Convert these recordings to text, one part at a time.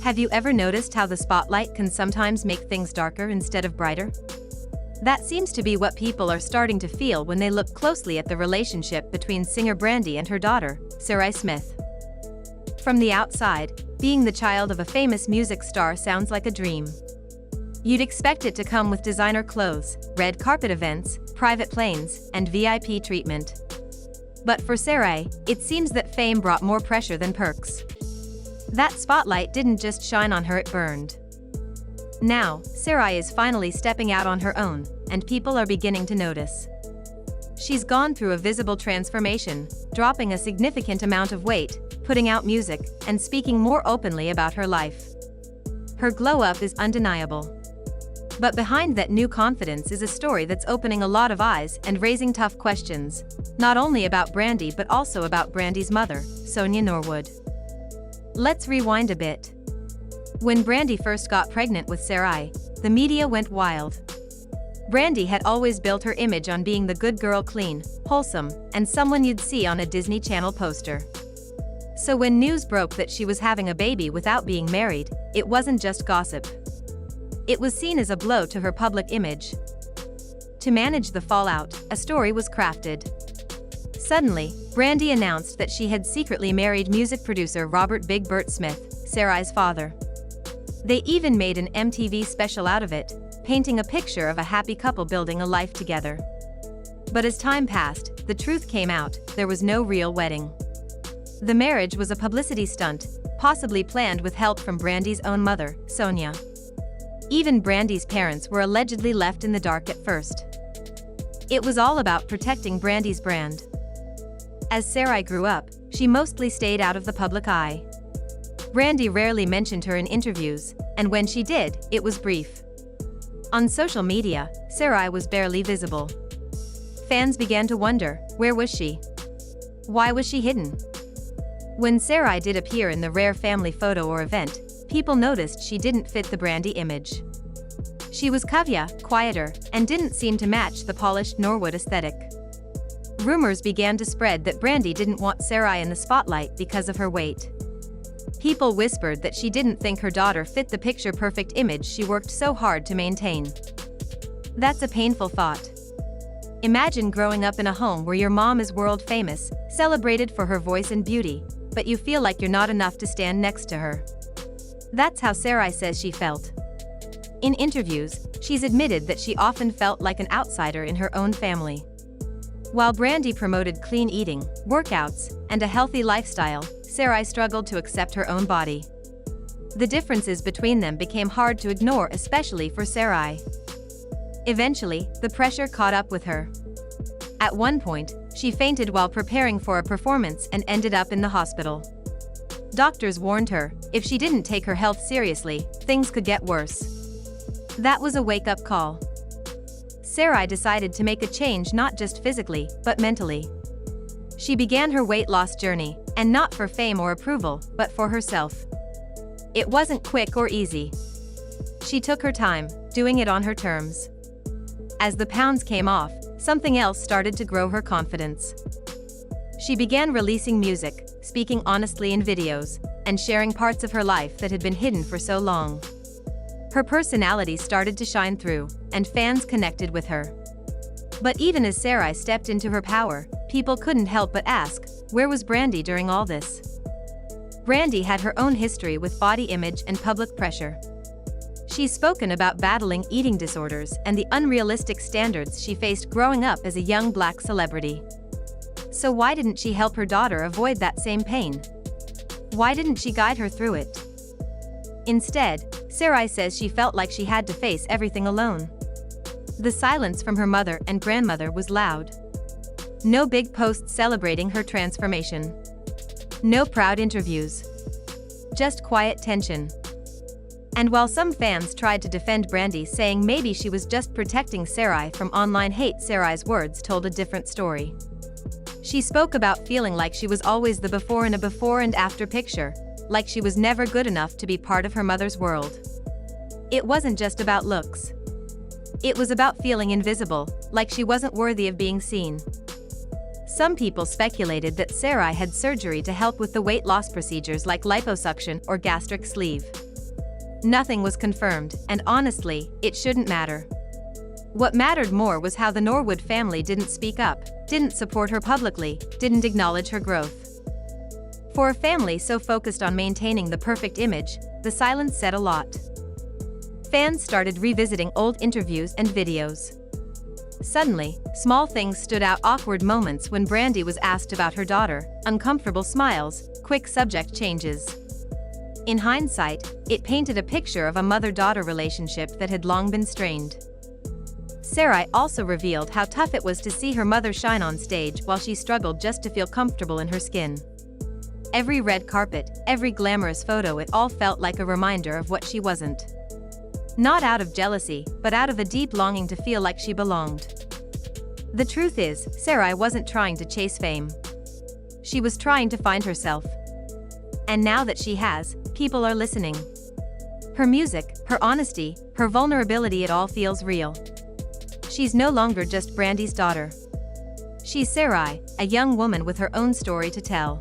Have you ever noticed how the spotlight can sometimes make things darker instead of brighter? That seems to be what people are starting to feel when they look closely at the relationship between singer Brandy and her daughter, Sy'rai Smith. From the outside, being the child of a famous music star sounds like a dream. You'd expect it to come with designer clothes, red carpet events, private planes, and VIP treatment. But for Sy'rai, it seems that fame brought more pressure than perks. That spotlight didn't just shine on her, it burned. Now, Sy'rai is finally stepping out on her own, and people are beginning to notice. She's gone through a visible transformation, dropping a significant amount of weight, putting out music, and speaking more openly about her life. Her glow-up is undeniable. But behind that new confidence is a story that's opening a lot of eyes and raising tough questions, not only about Brandy but also about Brandy's mother, Sarai Norwood. Let's rewind a bit. When Brandy first got pregnant with Sy'rai, the media went wild. Brandy had always built her image on being the good girl, clean, wholesome, and someone you'd see on a Disney Channel poster. So when news broke that she was having a baby without being married, it wasn't just gossip. It was seen as a blow to her public image. To manage the fallout, a story was crafted. Suddenly, Brandy announced that she had secretly married music producer Robert Big Bert Smith, Sarai's father. They even made an MTV special out of it, painting a picture of a happy couple building a life together. But as time passed, the truth came out: there was no real wedding. The marriage was a publicity stunt, possibly planned with help from Brandy's own mother, Sonia. Even Brandy's parents were allegedly left in the dark at first. It was all about protecting Brandy's brand. As Sy'rai grew up, she mostly stayed out of the public eye. Brandy rarely mentioned her in interviews, and when she did, it was brief. On social media, Sy'rai was barely visible. Fans began to wonder, where was she? Why was she hidden? When Sy'rai did appear in the rare family photo or event, people noticed she didn't fit the Brandy image. She was quieter, and didn't seem to match the polished Norwood aesthetic. Rumors began to spread that Brandy didn't want Sy'rai in the spotlight because of her weight. People whispered that she didn't think her daughter fit the picture-perfect image she worked so hard to maintain. That's a painful thought. Imagine growing up in a home where your mom is world-famous, celebrated for her voice and beauty, but you feel like you're not enough to stand next to her. That's how Sy'rai says she felt. In interviews, she's admitted that she often felt like an outsider in her own family. While Brandy promoted clean eating, workouts, and a healthy lifestyle, Sy'rai struggled to accept her own body. The differences between them became hard to ignore, especially for Sy'rai. Eventually, the pressure caught up with her. At one point, she fainted while preparing for a performance and ended up in the hospital. Doctors warned her, if she didn't take her health seriously, things could get worse. That was a wake-up call. Sy'rai decided to make a change, not just physically, but mentally. She began her weight loss journey, and not for fame or approval, but for herself. It wasn't quick or easy. She took her time, doing it on her terms. As the pounds came off, something else started to grow her confidence. She began releasing music, speaking honestly in videos, and sharing parts of her life that had been hidden for so long. Her personality started to shine through, and fans connected with her. But even as Sy'rai stepped into her power, people couldn't help but ask, where was Brandy during all this? Brandy had her own history with body image and public pressure. She's spoken about battling eating disorders and the unrealistic standards she faced growing up as a young black celebrity. So why didn't she help her daughter avoid that same pain? Why didn't she guide her through it? Instead, Sy'rai says she felt like she had to face everything alone. The silence from her mother and grandmother was loud. No big posts celebrating her transformation. No proud interviews. Just quiet tension. And while some fans tried to defend Brandy, saying maybe she was just protecting Sy'rai from online hate, Syrai's words told a different story. She spoke about feeling like she was always the before in a before and after picture, like she was never good enough to be part of her mother's world. It wasn't just about looks. It was about feeling invisible, like she wasn't worthy of being seen. Some people speculated that Sy'rai had surgery to help with the weight loss procedures like liposuction or gastric sleeve. Nothing was confirmed, and honestly, it shouldn't matter. What mattered more was how the Norwood family didn't speak up, didn't support her publicly, didn't acknowledge her growth. For a family so focused on maintaining the perfect image, the silence said a lot. Fans started revisiting old interviews and videos. Suddenly, small things stood out: awkward moments when Brandy was asked about her daughter, uncomfortable smiles, quick subject changes. In hindsight, it painted a picture of a mother-daughter relationship that had long been strained. Sy'rai also revealed how tough it was to see her mother shine on stage while she struggled just to feel comfortable in her skin. Every red carpet, every glamorous photo, it all felt like a reminder of what she wasn't. Not out of jealousy, but out of a deep longing to feel like she belonged. The truth is, Sy'rai wasn't trying to chase fame. She was trying to find herself. And now that she has, people are listening. Her music, her honesty, her vulnerability, it all feels real. She's no longer just Brandy's daughter. She's Sy'rai, a young woman with her own story to tell.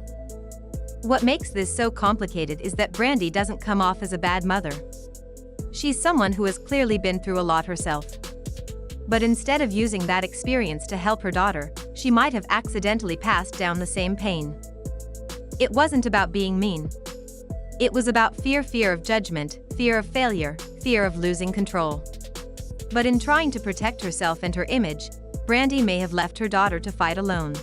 What makes this so complicated is that Brandy doesn't come off as a bad mother. She's someone who has clearly been through a lot herself. But instead of using that experience to help her daughter, she might have accidentally passed down the same pain. It wasn't about being mean. It was about fear of judgment, fear of failure, fear of losing control. But in trying to protect herself and her image, Brandy may have left her daughter to fight alone.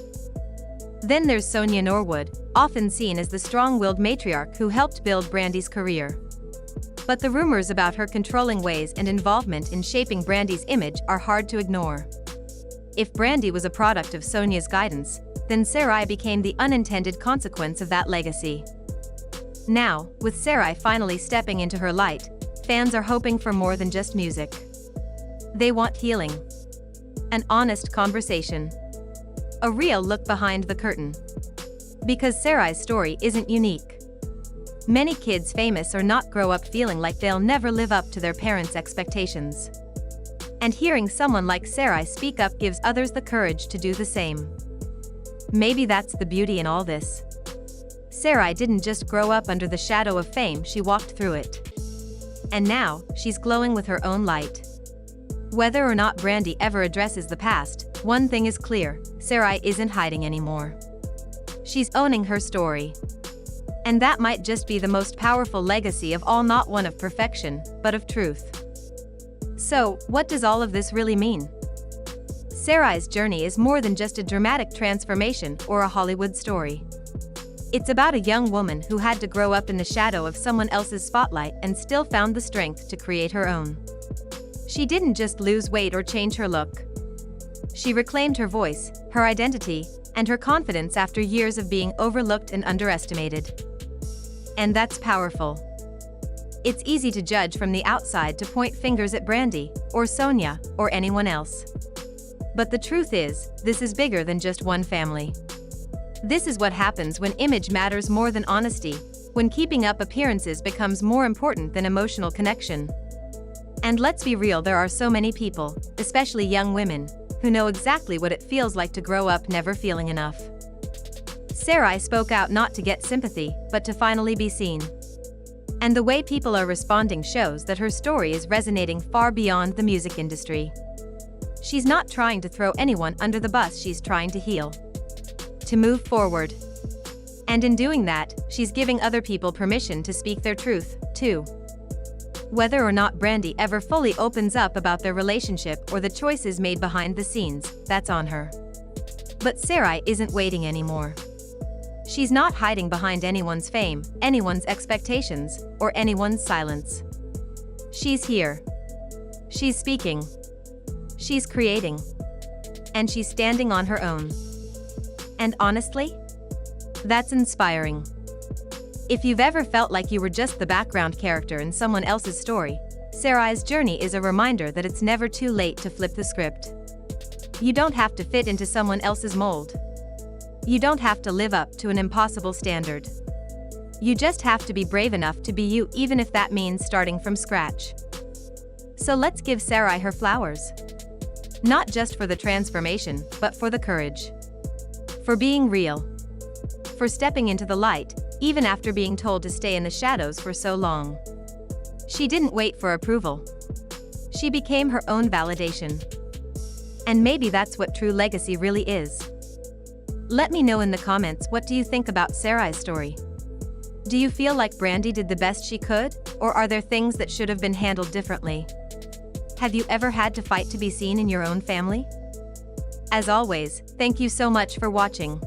Then there's Sarai Norwood, often seen as the strong-willed matriarch who helped build Brandy's career. But the rumors about her controlling ways and involvement in shaping Brandy's image are hard to ignore. If Brandy was a product of Sonia's guidance, then Sy'rai became the unintended consequence of that legacy. Now, with Sy'rai finally stepping into her light, fans are hoping for more than just music. They want healing. An honest conversation. A real look behind the curtain. Because Syrai's story isn't unique. Many kids, famous or not, grow up feeling like they'll never live up to their parents' expectations. And hearing someone like Sy'rai speak up gives others the courage to do the same. Maybe that's the beauty in all this. Sy'rai didn't just grow up under the shadow of fame, she walked through it. And now, she's glowing with her own light. Whether or not Brandy ever addresses the past, one thing is clear: Sy'rai isn't hiding anymore. She's owning her story. And that might just be the most powerful legacy of all, not one of perfection, but of truth. So, what does all of this really mean? Syrai's journey is more than just a dramatic transformation or a Hollywood story. It's about a young woman who had to grow up in the shadow of someone else's spotlight and still found the strength to create her own. She didn't just lose weight or change her look. She reclaimed her voice, her identity, and her confidence after years of being overlooked and underestimated. And that's powerful. It's easy to judge from the outside, to point fingers at Brandy, or Sonia, or anyone else. But the truth is, this is bigger than just one family. This is what happens when image matters more than honesty, when keeping up appearances becomes more important than emotional connection. And let's be real, there are so many people, especially young women, who know exactly what it feels like to grow up never feeling enough. Sy'rai spoke out not to get sympathy, but to finally be seen. And the way people are responding shows that her story is resonating far beyond the music industry. She's not trying to throw anyone under the bus, she's trying to heal. To move forward. And in doing that, she's giving other people permission to speak their truth, too. Whether or not Brandy ever fully opens up about their relationship or the choices made behind the scenes, that's on her. But Sy'rai isn't waiting anymore. She's not hiding behind anyone's fame, anyone's expectations, or anyone's silence. She's here. She's speaking. She's creating. And she's standing on her own. And honestly, that's inspiring. If you've ever felt like you were just the background character in someone else's story, Syrai's journey is a reminder that it's never too late to flip the script. You don't have to fit into someone else's mold. You don't have to live up to an impossible standard. You just have to be brave enough to be you, even if that means starting from scratch. So let's give Sy'rai her flowers. Not just for the transformation, but for the courage. For being real. For stepping into the light, even after being told to stay in the shadows for so long. She didn't wait for approval. She became her own validation. And maybe that's what true legacy really is. Let me know in the comments, what do you think about Sarai's story? Do you feel like Brandy did the best she could, or are there things that should have been handled differently? Have you ever had to fight to be seen in your own family? As always, thank you so much for watching.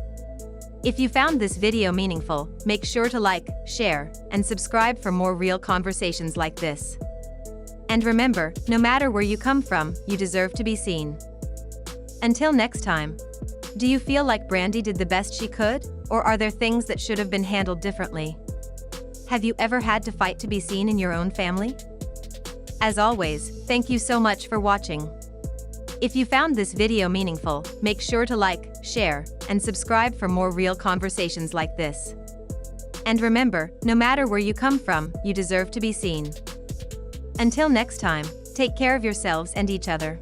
If you found this video meaningful, make sure to like, share, and subscribe for more real conversations like this. And remember, no matter where you come from, you deserve to be seen. Until next time. Do you feel like Brandy did the best she could, or are there things that should have been handled differently? Have you ever had to fight to be seen in your own family? As always, thank you so much for watching. If you found this video meaningful, make sure to like, share, and subscribe for more real conversations like this. And remember, no matter where you come from, you deserve to be seen. Until next time, take care of yourselves and each other.